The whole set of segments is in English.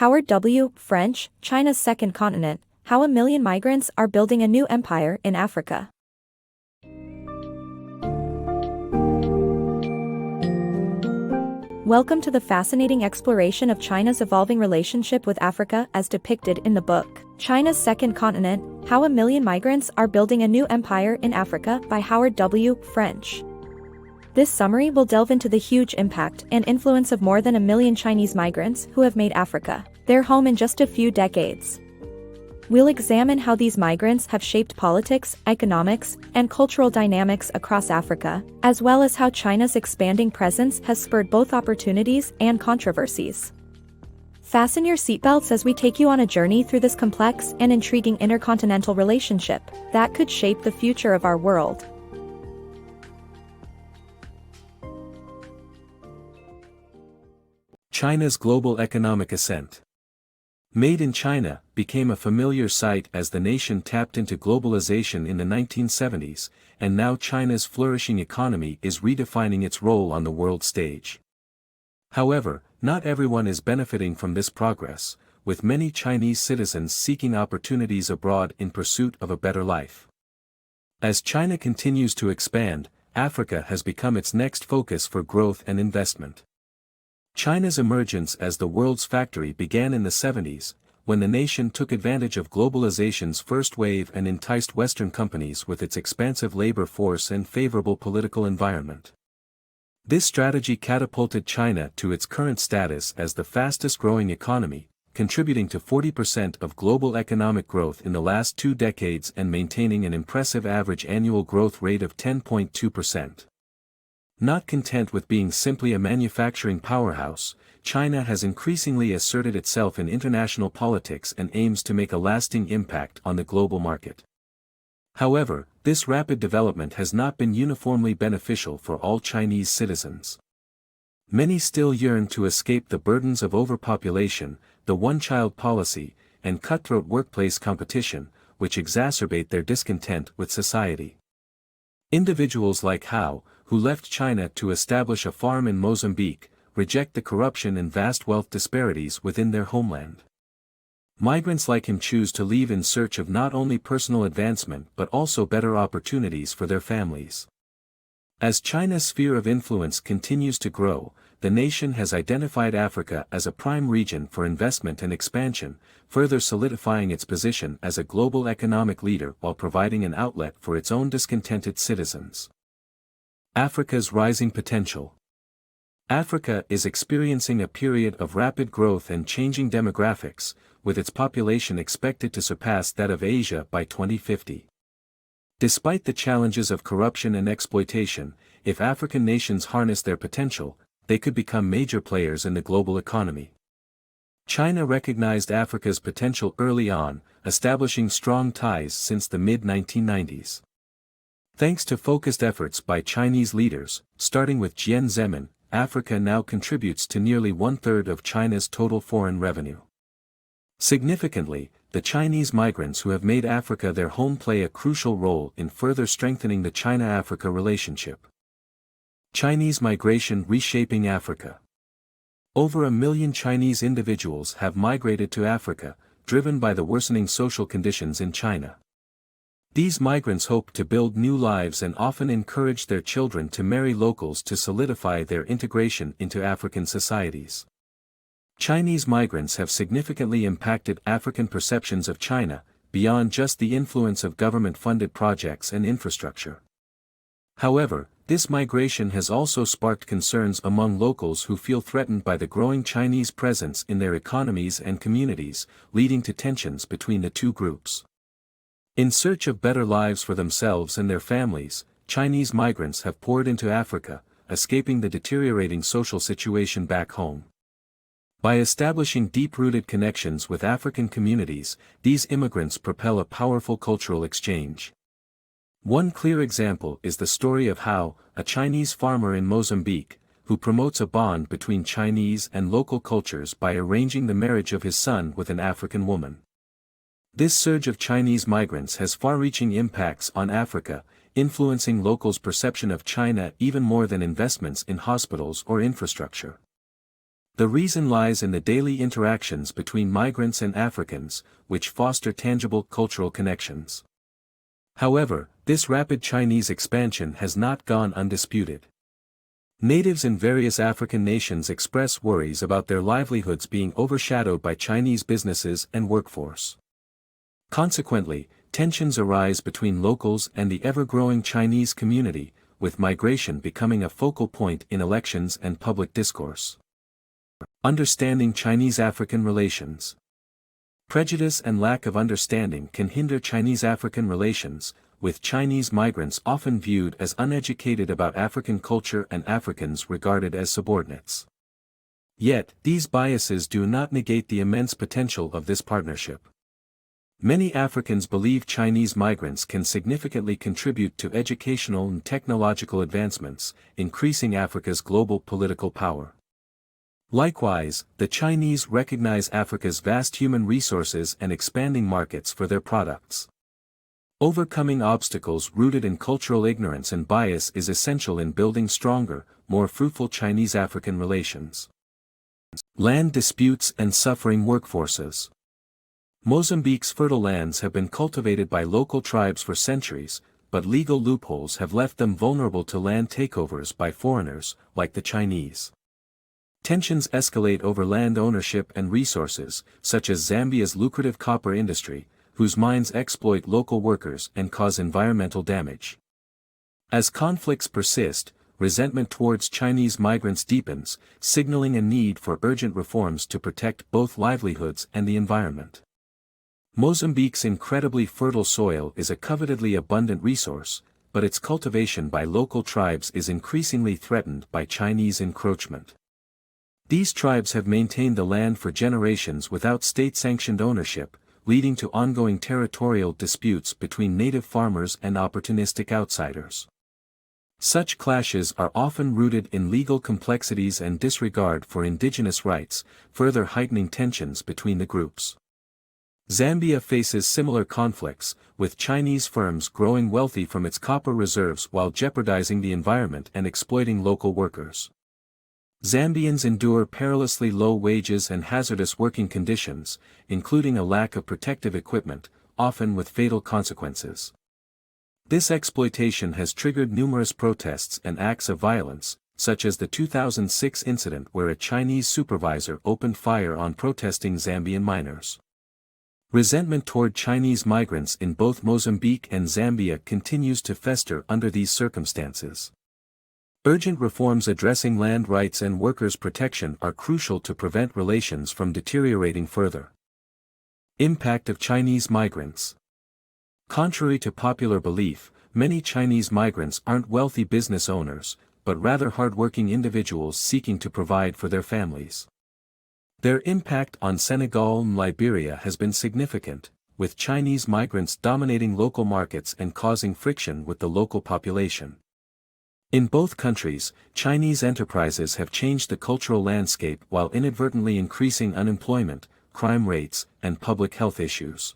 Howard W. French, China's Second Continent, How a Million Migrants Are Building a New Empire in Africa. Welcome to the fascinating exploration of China's evolving relationship with Africa as depicted in the book, China's Second Continent, How a Million Migrants Are Building a New Empire in Africa by Howard W. French. This summary will delve into the huge impact and influence of more than 1 million Chinese migrants who have made Africa their home in just a few decades. We'll examine how these migrants have shaped politics, economics, and cultural dynamics across Africa, as well as how China's expanding presence has spurred both opportunities and controversies. Fasten your seatbelts as we take you on a journey through this complex and intriguing intercontinental relationship that could shape the future of our world. China's global economic ascent. Made in China became a familiar sight as the nation tapped into globalization in the 1970s, and now China's flourishing economy is redefining its role on the world stage. However, not everyone is benefiting from this progress, with many Chinese citizens seeking opportunities abroad in pursuit of a better life. As China continues to expand, Africa has become its next focus for growth and investment. China's emergence as the world's factory began in the 70s, when the nation took advantage of globalization's first wave and enticed Western companies with its expansive labor force and favorable political environment. This strategy catapulted China to its current status as the fastest-growing economy, contributing to 40% of global economic growth in the last 2 decades and maintaining an impressive average annual growth rate of 10.2%. Not content with being simply a manufacturing powerhouse, China has increasingly asserted itself in international politics and aims to make a lasting impact on the global market. However, this rapid development has not been uniformly beneficial for all Chinese citizens. Many still yearn to escape the burdens of overpopulation, the one-child policy, and cutthroat workplace competition, which exacerbate their discontent with society. Individuals like Hao, who left China to establish a farm in Mozambique, reject the corruption and vast wealth disparities within their homeland. Migrants like him choose to leave in search of not only personal advancement but also better opportunities for their families. As China's sphere of influence continues to grow, the nation has identified Africa as a prime region for investment and expansion, further solidifying its position as a global economic leader while providing an outlet for its own discontented citizens. Africa's rising potential. Africa is experiencing a period of rapid growth and changing demographics, with its population expected to surpass that of Asia by 2050. Despite the challenges of corruption and exploitation, if African nations harness their potential, they could become major players in the global economy. China recognized Africa's potential early on, establishing strong ties since the mid-1990s. Thanks to focused efforts by Chinese leaders, starting with Jiang Zemin, Africa now contributes to nearly 1/3 of China's total foreign revenue. Significantly, the Chinese migrants who have made Africa their home play a crucial role in further strengthening the China-Africa relationship. Chinese migration reshaping Africa. Over 1 million Chinese individuals have migrated to Africa, driven by the worsening social conditions in China. These migrants hope to build new lives and often encourage their children to marry locals to solidify their integration into African societies. Chinese migrants have significantly impacted African perceptions of China, beyond just the influence of government-funded projects and infrastructure. However, this migration has also sparked concerns among locals who feel threatened by the growing Chinese presence in their economies and communities, leading to tensions between the two groups. In search of better lives for themselves and their families, Chinese migrants have poured into Africa, escaping the deteriorating social situation back home. By establishing deep-rooted connections with African communities, these immigrants propel a powerful cultural exchange. One clear example is the story of Hao, a Chinese farmer in Mozambique, who promotes a bond between Chinese and local cultures by arranging the marriage of his son with an African woman. This surge of Chinese migrants has far-reaching impacts on Africa, influencing locals' perception of China even more than investments in hospitals or infrastructure. The reason lies in the daily interactions between migrants and Africans, which foster tangible cultural connections. However, this rapid Chinese expansion has not gone undisputed. Natives in various African nations express worries about their livelihoods being overshadowed by Chinese businesses and workforce. Consequently, tensions arise between locals and the ever-growing Chinese community, with migration becoming a focal point in elections and public discourse. Understanding Chinese-African relations. Prejudice and lack of understanding can hinder Chinese-African relations, with Chinese migrants often viewed as uneducated about African culture and Africans regarded as subordinates. Yet, these biases do not negate the immense potential of this partnership. Many Africans believe Chinese migrants can significantly contribute to educational and technological advancements, increasing Africa's global political power. Likewise, the Chinese recognize Africa's vast human resources and expanding markets for their products. Overcoming obstacles rooted in cultural ignorance and bias is essential in building stronger, more fruitful Chinese-African relations. Land disputes and suffering workforces. Mozambique's fertile lands have been cultivated by local tribes for centuries, but legal loopholes have left them vulnerable to land takeovers by foreigners, like the Chinese. Tensions escalate over land ownership and resources, such as Zambia's lucrative copper industry, whose mines exploit local workers and cause environmental damage. As conflicts persist, resentment towards Chinese migrants deepens, signaling a need for urgent reforms to protect both livelihoods and the environment. Mozambique's incredibly fertile soil is a covetedly abundant resource, but its cultivation by local tribes is increasingly threatened by Chinese encroachment. These tribes have maintained the land for generations without state-sanctioned ownership, leading to ongoing territorial disputes between native farmers and opportunistic outsiders. Such clashes are often rooted in legal complexities and disregard for indigenous rights, further heightening tensions between the groups. Zambia faces similar conflicts, with Chinese firms growing wealthy from its copper reserves while jeopardizing the environment and exploiting local workers. Zambians endure perilously low wages and hazardous working conditions, including a lack of protective equipment, often with fatal consequences. This exploitation has triggered numerous protests and acts of violence, such as the 2006 incident where a Chinese supervisor opened fire on protesting Zambian miners. Resentment toward Chinese migrants in both Mozambique and Zambia continues to fester under these circumstances. Urgent reforms addressing land rights and workers' protection are crucial to prevent relations from deteriorating further. Impact of Chinese migrants. Contrary to popular belief, many Chinese migrants aren't wealthy business owners, but rather hardworking individuals seeking to provide for their families. Their impact on Senegal and Liberia has been significant, with Chinese migrants dominating local markets and causing friction with the local population. In both countries, Chinese enterprises have changed the cultural landscape while inadvertently increasing unemployment, crime rates, and public health issues.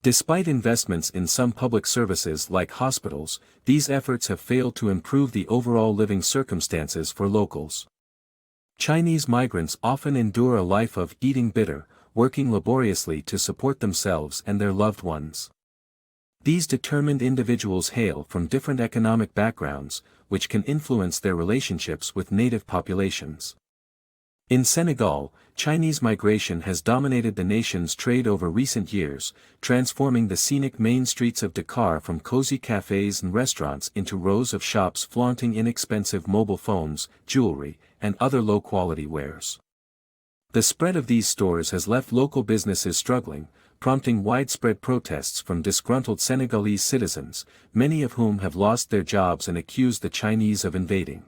Despite investments in some public services like hospitals, these efforts have failed to improve the overall living circumstances for locals. Chinese migrants often endure a life of eating bitter, working laboriously to support themselves and their loved ones. These determined individuals hail from different economic backgrounds, which can influence their relationships with native populations. In Senegal, Chinese migration has dominated the nation's trade over recent years, transforming the scenic main streets of Dakar from cozy cafes and restaurants into rows of shops flaunting inexpensive mobile phones, jewelry, and other low-quality wares. The spread of these stores has left local businesses struggling, prompting widespread protests from disgruntled Senegalese citizens, many of whom have lost their jobs and accused the Chinese of invading.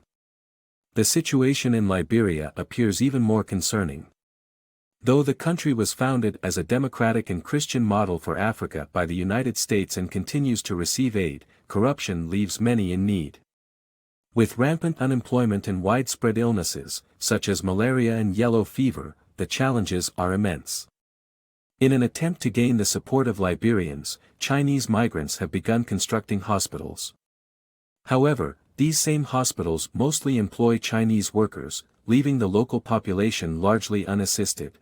The situation in Liberia appears even more concerning. Though the country was founded as a democratic and Christian model for Africa by the United States and continues to receive aid, corruption leaves many in need. With rampant unemployment and widespread illnesses, such as malaria and yellow fever, the challenges are immense. In an attempt to gain the support of Liberians, Chinese migrants have begun constructing hospitals. However, these same hospitals mostly employ Chinese workers, leaving the local population largely unassisted.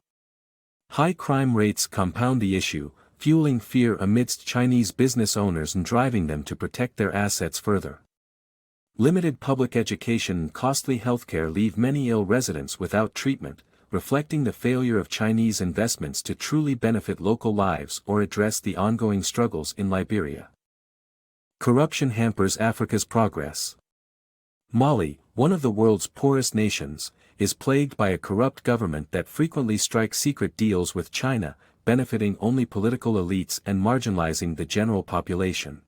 High crime rates compound the issue, fueling fear amidst Chinese business owners and driving them to protect their assets further. Limited public education and costly healthcare leave many ill residents without treatment, reflecting the failure of Chinese investments to truly benefit local lives or address the ongoing struggles in Liberia. Corruption hampers Africa's progress. Mali, one of the world's poorest nations, is plagued by a corrupt government that frequently strikes secret deals with China, benefiting only political elites and marginalizing the general population.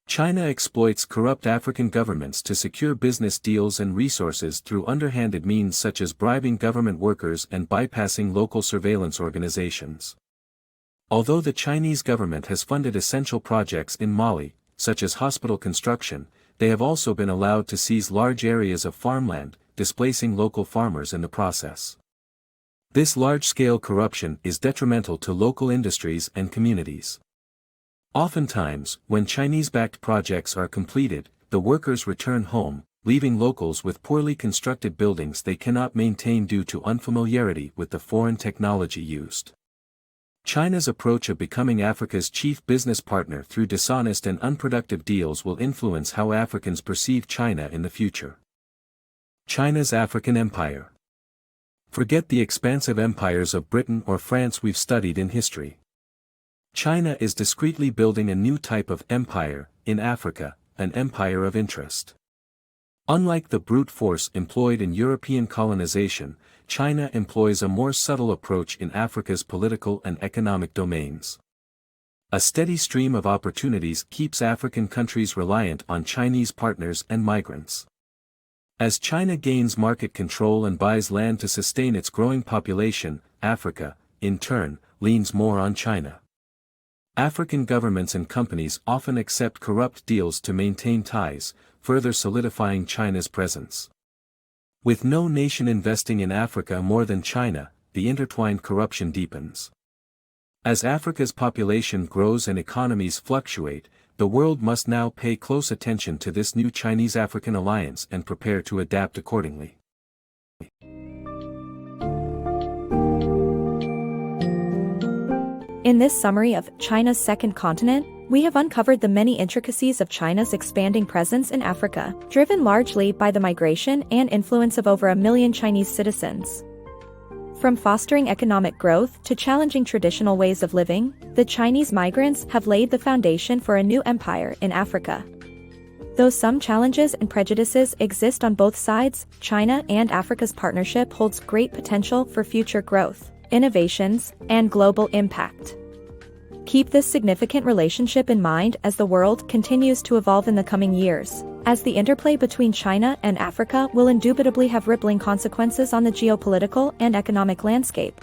China exploits corrupt African governments to secure business deals and resources through underhanded means such as bribing government workers and bypassing local surveillance organizations. Although the Chinese government has funded essential projects in Mali, such as hospital construction, they have also been allowed to seize large areas of farmland, displacing local farmers in the process. This large-scale corruption is detrimental to local industries and communities. Oftentimes, when Chinese-backed projects are completed, the workers return home, leaving locals with poorly constructed buildings they cannot maintain due to unfamiliarity with the foreign technology used. China's approach of becoming Africa's chief business partner through dishonest and unproductive deals will influence how Africans perceive China in the future. China's African Empire. Forget the expansive empires of Britain or France we've studied in history. China is discreetly building a new type of empire, in Africa, an empire of interest. Unlike the brute force employed in European colonization, China employs a more subtle approach in Africa's political and economic domains. A steady stream of opportunities keeps African countries reliant on Chinese partners and migrants. As China gains market control and buys land to sustain its growing population, Africa, in turn, leans more on China. African governments and companies often accept corrupt deals to maintain ties, further solidifying China's presence. With no nation investing in Africa more than China, the intertwined corruption deepens. As Africa's population grows and economies fluctuate, the world must now pay close attention to this new Chinese-African alliance and prepare to adapt accordingly. In this summary of China's Second Continent, we have uncovered the many intricacies of China's expanding presence in Africa, driven largely by the migration and influence of over 1 million Chinese citizens. From fostering economic growth to challenging traditional ways of living, the Chinese migrants have laid the foundation for a new empire in Africa. Though some challenges and prejudices exist on both sides, China and Africa's partnership holds great potential for future growth, innovations, and global impact. Keep this significant relationship in mind as the world continues to evolve in the coming years, as the interplay between China and Africa will indubitably have rippling consequences on the geopolitical and economic landscape.